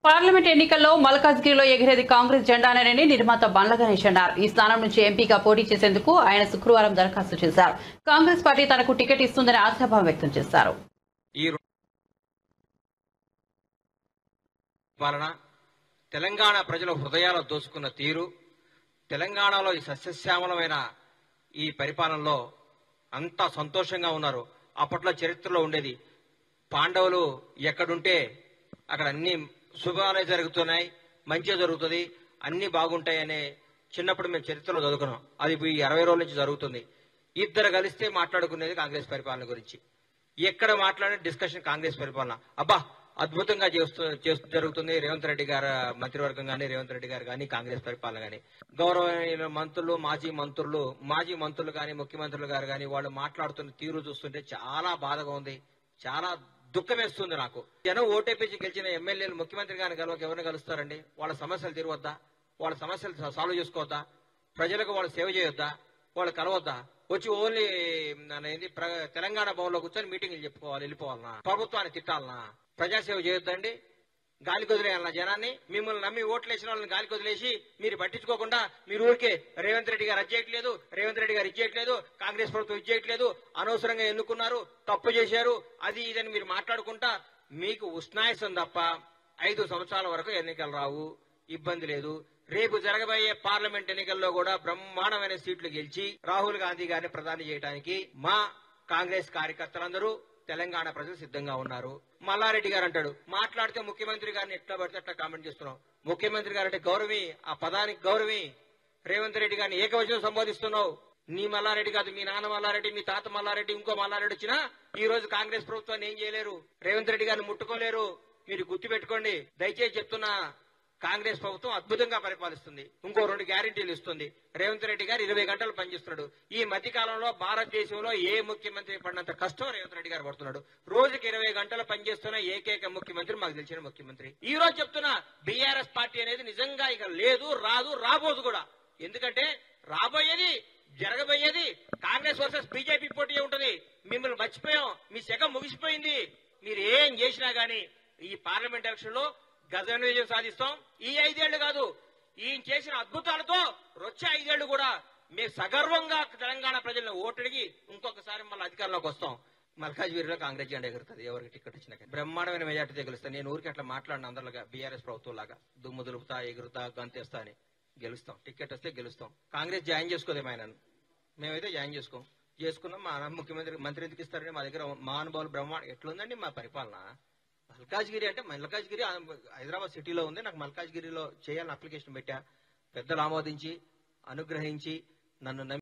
Parliament ఎన్నికల్లో మల్కాజ్గిరిలో ఎగిరేది కాంగ్రెస్ జెండానేనని నిర్మాత బండ్ల గణేష్ అన్నారు. ఈ స్థానం నుంచి ఎంపీగా పోటీ చేసేందుకు ఆయన శుక్రవారం దరఖాస్తు చేశారు. కాంగ్రెస్ పార్టీ తనకు టికెట్ ఇస్తుందని ఆశాభావం వ్యక్తం చేశారు. తెలంగాణ ప్రజల హృదయాలు దోచుకున్న తీరు, తెలంగాణలో ఈ సస్యశ్యామలమైన ఈ పరిపాలనలో అంతా సంతోషంగా ఉన్నారు. అప్పట్లో చరిత్రలో ఉండేది పాండవులు ఎక్కడుంటే అక్కడ అన్ని శుభాలే జరుగుతున్నాయి, మంచిగా జరుగుతుంది, అన్ని బాగుంటాయి అనే చిన్నప్పుడు మేము చరిత్రలో చదువుకున్నాం. అది ఈ 60 రోజుల నుంచి జరుగుతుంది. ఇద్దరు కలిస్తే మాట్లాడుకునేది కాంగ్రెస్ పరిపాలన గురించి. ఎక్కడ మాట్లాడే డిస్కషన్ కాంగ్రెస్ పరిపాలన. అబ్బా అద్భుతంగా జరుగుతుంది. రేవంత్ రెడ్డి గారు మంత్రివర్గం కానీ, రేవంత్ రెడ్డి గారు కానీ, కాంగ్రెస్ పరిపాలన కానీ, గౌరవనీయ మంత్రులు, మాజీ మంత్రులు కానీ, ముఖ్యమంత్రులు గారు కానీ వాళ్ళు మాట్లాడుతున్న తీరు చూస్తుంటే చాలా బాధగా ఉంది, చాలా దుఃఖం వేస్తుంది నాకు. జనం ఓటేపీచి గెలిచిన ఎమ్మెల్యేలు ముఖ్యమంత్రి గారిని కలవక ఎవరిని కలుస్తారండి? వాళ్ళ సమస్యలు తీరవద్దా? వాళ్ళ సమస్యలు సాల్వ్ చేసుకోవద్దా? ప్రజలకు వాళ్ళు సేవ చేయొద్దా? వాళ్ళు కలవద్దా? వచ్చి ఓన్లీ తెలంగాణ భవన్లో కూర్చొని మీటింగ్లు చెప్పుకోవాలి, వెళ్ళిపోవాలనా? ప్రభుత్వాన్ని తిట్టాలనా? ప్రజాసేవ చేయొద్దండి? గాలికి వదిలేయాలన్నా జనాన్ని? మిమ్మల్ని నమ్మి ఓట్లు వేసిన వాళ్ళని గాలికి వదిలేసి మీరు పట్టించుకోకుండా మీరు ఊరికే రేవంత్ రెడ్డి గారు అజ్జేయట్లేదు, రేవంత్ రెడ్డి గారు ఇచ్చేయట్లేదు, కాంగ్రెస్ ప్రభుత్వం ఇచ్చేయట్లేదు, అనవసరంగా ఎన్నుకున్నారు, తప్పు చేశారు, అది ఇదని మీరు మాట్లాడుకుంటా మీకు ఉష్ణాయసం తప్ప 5 సంవత్సరాల వరకు ఎన్నికలు రావు, ఇబ్బంది లేదు. రేపు జరగబోయే పార్లమెంట్ ఎన్నికల్లో కూడా బ్రహ్మాండమైన సీట్లు గెలిచి రాహుల్ గాంధీ గారిని ప్రధాని చేయడానికి మా కాంగ్రెస్ కార్యకర్తలందరూ, తెలంగాణ ప్రజలు సిద్ధంగా ఉన్నారు. మల్లారెడ్డి గారు అంటాడు, మాట్లాడితే ముఖ్యమంత్రి గారిని ఎట్లా పడితే అట్లా కామెంట్ చేస్తున్నాం. ముఖ్యమంత్రి గారు అంటే గౌరవి, ఆ పదానికి గౌరవి. రేవంత్ రెడ్డి గారిని ఏకవచనం సంబోధిస్తున్నావు. నీ మల్లారెడ్డి కాదు, మీ నాన్న మల్లారెడ్డి, మీ తాత మల్లారెడ్డి, ఇంకో మల్లారెడ్డి వచ్చినా ఈ రోజు కాంగ్రెస్ ప్రభుత్వాన్ని ఏం చేయలేరు, రేవంత్ రెడ్డి గారిని ముట్టుకోలేరు. మీరు గుర్తుపెట్టుకోండి. దయచేసి చెప్తున్నా, కాంగ్రెస్ ప్రభుత్వం అద్భుతంగా పరిపాలిస్తుంది. ఇంకో 2 గ్యారెంటీలు ఇస్తుంది. రేవంత్ రెడ్డి గారు 20 గంటలు పనిచేస్తున్నాడు. ఈ మధ్య కాలంలో భారతదేశంలో ఏ ముఖ్యమంత్రి పడినంత కష్టం రేవంత్ రెడ్డి గారు పడుతున్నాడు. రోజుకి 20 గంటలు పనిచేస్తున్న ఏకైక ముఖ్యమంత్రి మాకు తెలిసిన ముఖ్యమంత్రి. ఈ రోజు చెప్తున్నా, బీఆర్ఎస్ పార్టీ అనేది నిజంగా ఇక లేదు, రాదు, రాబోదు కూడా. ఎందుకంటే రాబోయేది, జరగబోయేది కాంగ్రెస్ వర్సెస్ బీజేపీ పోటీ ఉంటుంది. మిమ్మల్ని మర్చిపోయాం, మీ శకం ముగిసిపోయింది. మీరు ఏం చేసినా గానీ ఈ పార్లమెంట్ ఎలక్షన్ లో గజ విజయం సాధిస్తాం. ఈ 5 ఏళ్లు కాదు, ఈయన చేసిన అద్భుతాలతో వచ్చే 5 ఏళ్లు కూడా మేము సగర్వంగా తెలంగాణ ప్రజలను ఓటడిగి ఇంకొకసారి మళ్ళీ అధికారంలోకి వస్తాం. మల్కాజ్గిరిలో కాంగ్రెస్ జెండా ఎగురుతుంది. ఎవరికి టికెట్ ఇచ్చినా బ్రహ్మాండమైన మెజార్టీతో గెలుస్తాను. నేను ఊరికి అట్లా మాట్లాడిన అందరిలాగా బీఆర్ఎస్ ప్రభుత్వం లాగా దుమ్ము దులుపుతా, ఎగురుతా, గంతేస్తా అని గెలుస్తాం. టికెట్ వస్తే గెలుస్తాం. కాంగ్రెస్ జాయిన్ చేసుకోదేమో ఆయనను, మేమైతే జాయిన్ చేసుకున్నాం. మా మంత్రి ఎందుకు ఇస్తారని మా దగ్గర మహానుభావులు బ్రహ్మాండ ఎట్లుందండి మా పరిపాలన. మల్కాజ్గిరి అంటే మల్కాజ్గిరి హైదరాబాద్ సిటీలో ఉంది. నాకు మల్కాజ్గిరిలో చేయాలని అప్లికేషన్ పెట్టా. పెద్దలు ఆమోదించి, అనుగ్రహించి, నన్ను